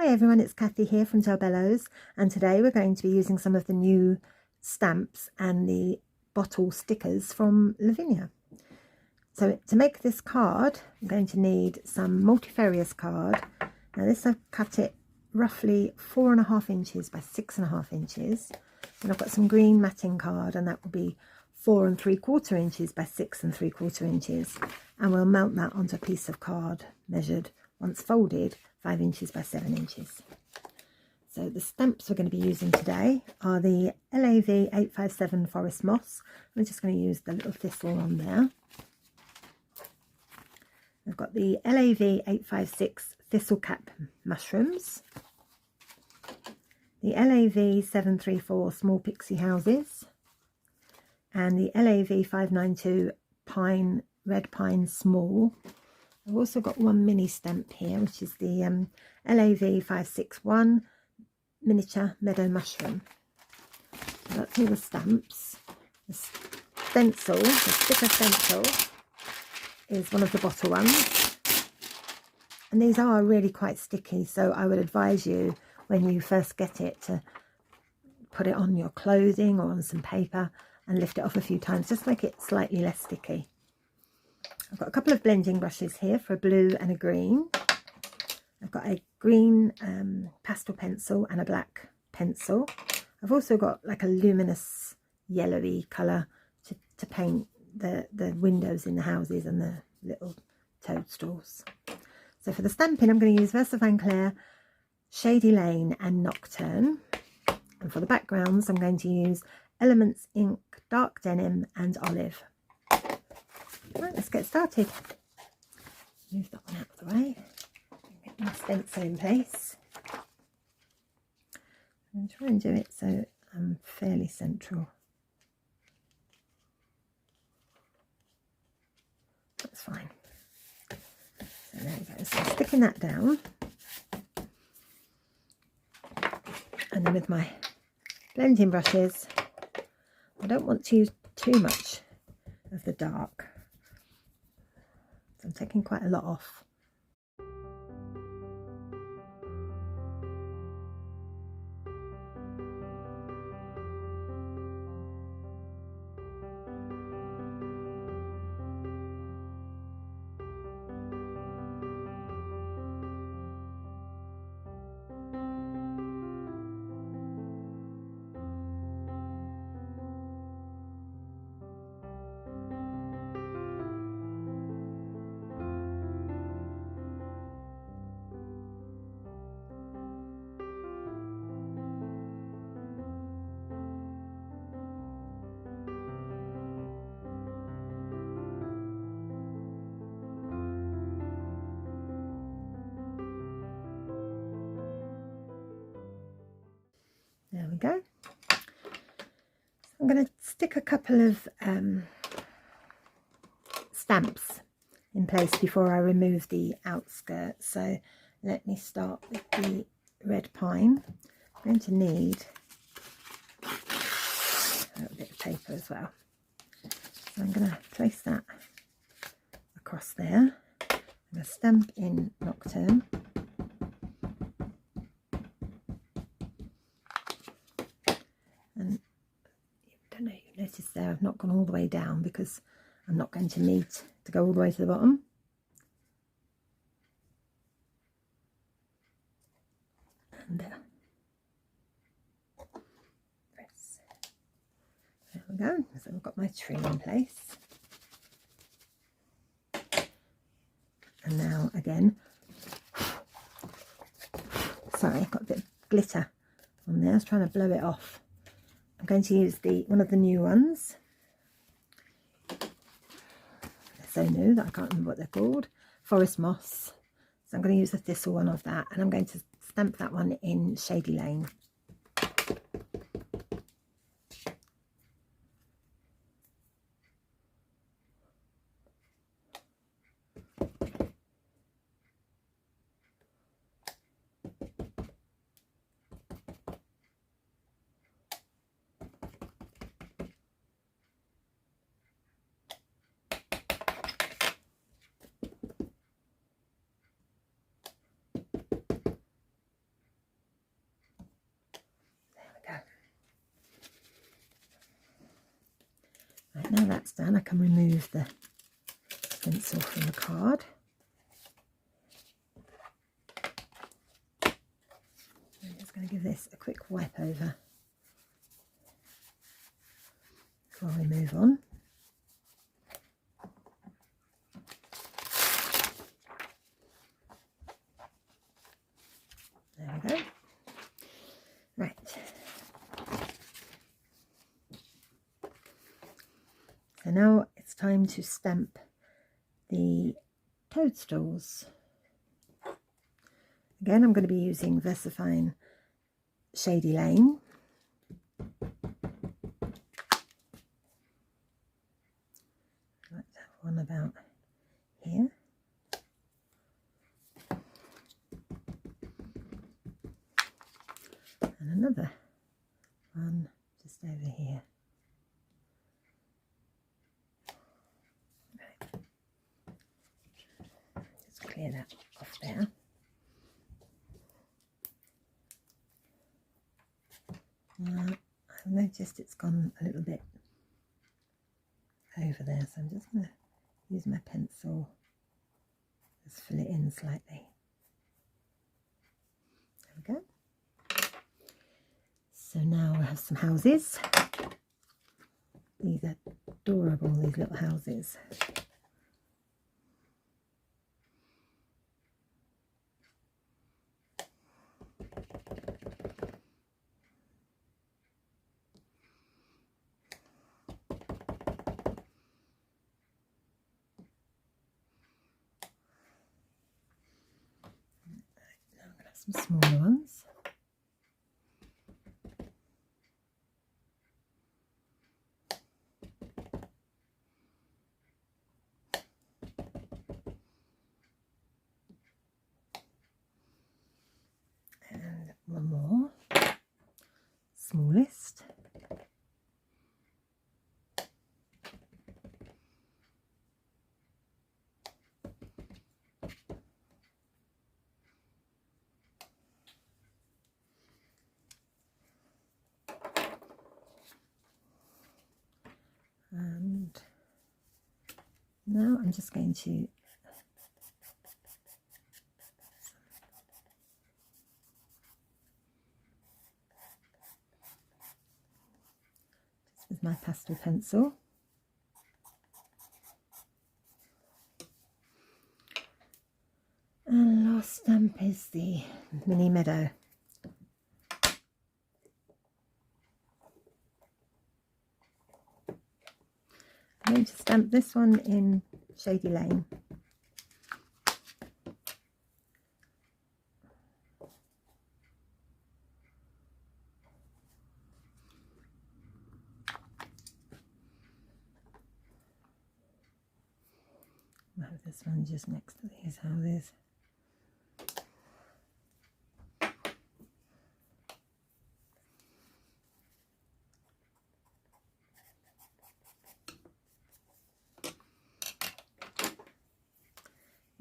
everyone, it's Khaki here from Bello's, and today we're going to be using some of the new stamps and the bottle stickers from Lavinia. So to make this card, I'm going to need some Multifarious card. Now this, I've cut it roughly 4.5 inches by 6.5 inches. And I've got some green matting card, and that will be 4 3/4 inches by 6 3/4 inches. And we'll mount that onto a piece of card measured, once folded, 5 inches by 7 inches. So the stamps we're going to be using today are the LAV 857 Forest Moss. I'm just going to use the little thistle on there. I've got the LAV 856 Thistle Cap Mushrooms, the LAV 734 Small Pixie Houses, and the LAV 592 Pine Red Pine Small. I've also got one mini stamp here, which is the LAV 561 Miniature Meadow Mushroom. So that's all the stamps. The stencil, the sticker stencil, is one of the bottle ones. And these are really quite sticky, so I would advise you, when you first get it, to put it on your clothing or on some paper and lift it off a few times, just to make it slightly less sticky. I've got a couple of blending brushes here for a blue and a green. I've got a green pastel pencil and a black pencil. I've also got like a luminous yellowy colour to paint the windows in the houses and the little toadstools. So for the stamping, I'm going to use VersaFine Clair, Shady Lane and Nocturne. And for the backgrounds, I'm going to use Elements Ink, Dark Denim and Olive. Right, let's get started. Move that one out of the way. Get my stencil in place. And try and do it so I'm fairly central. That's fine. So there we go. So sticking that down. And then with my blending brushes, I don't want to use too much of the dark. So I'm taking quite a lot off. There we go. So I'm going to stick a couple of stamps in place before I remove the outskirts. So let me start with the red pine. I'm going to need a little bit of paper as well. So I'm going to place that across there. I'm going to stamp in Nocturne. Notice there I've not gone all the way down because I'm not going to need to go all the way to the bottom. And press. There we go. So I've got my tree in place. And now again, sorry, I've got a bit of glitter on there. I was trying to blow it off. I'm going to use one of the new ones. They're so new that I can't remember what they're called. Forest Moss. So I'm going to use the thistle one of that, and I'm going to stamp that one in Shady Lane. that's done, I can remove the pencil from the card. I'm just going to give this a quick wipe over before we move on. There we go. Right. So now it's time to stamp the toadstools. Again, I'm going to be using VersaFine Shady Lane. Let's have one about here. And another one just over here. Right. Just clear that off there. I've noticed it's gone a little bit over there, so I'm just going to use my pencil, just fill it in slightly. There we go. So now we have some houses. These are adorable, these little houses. Some smaller ones. And one more, smallest. And now I'm just going to with my pastel pencil and last stamp is the mini meadow. I'm going to stamp this one in Shady Lane. I'll have this one just next to these houses.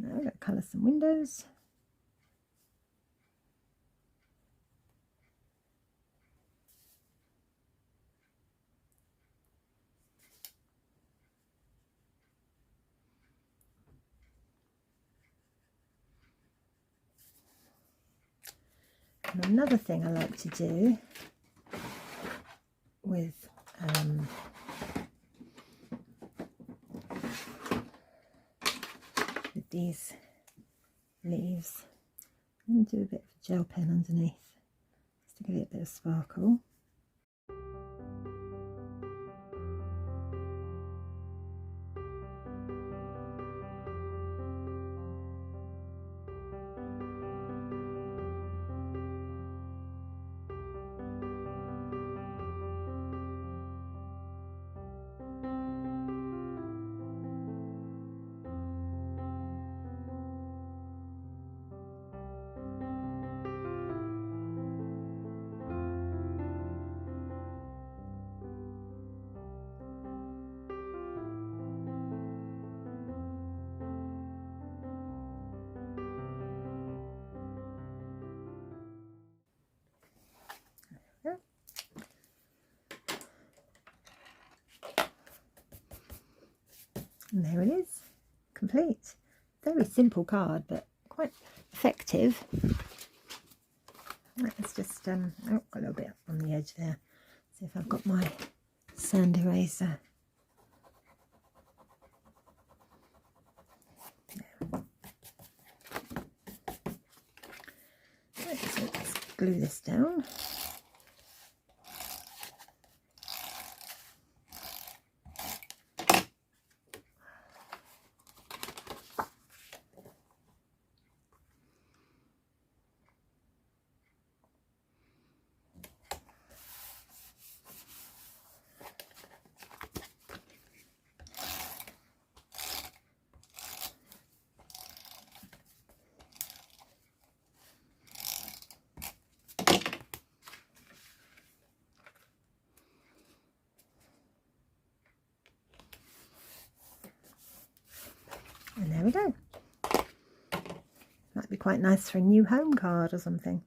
Now I'm going to colour some windows. And another thing I like to do with these leaves, I'm going to do a bit of gel pen underneath just to give it a bit of sparkle. And there it is, complete. Very simple card, but quite effective. Let's just, oh, got a little bit on the edge there. See if I've got my sand eraser. Right, so let's glue this down. And there we go. That'd be quite nice for a new home card or something.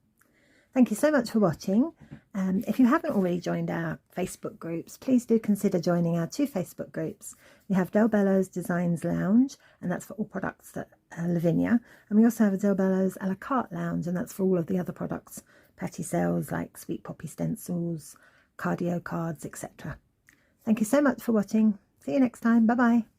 Thank you so much for watching. If you haven't already joined our Facebook groups, please do consider joining our 2 Facebook groups. We have Del Bello's Designs Lounge, and that's for all products that Lavinia. And we also have a Del Bello's a la carte lounge, and that's for all of the other products, patty sales like Sweet Poppy stencils, cardio cards, etc. Thank you so much for watching. See you next time. Bye bye.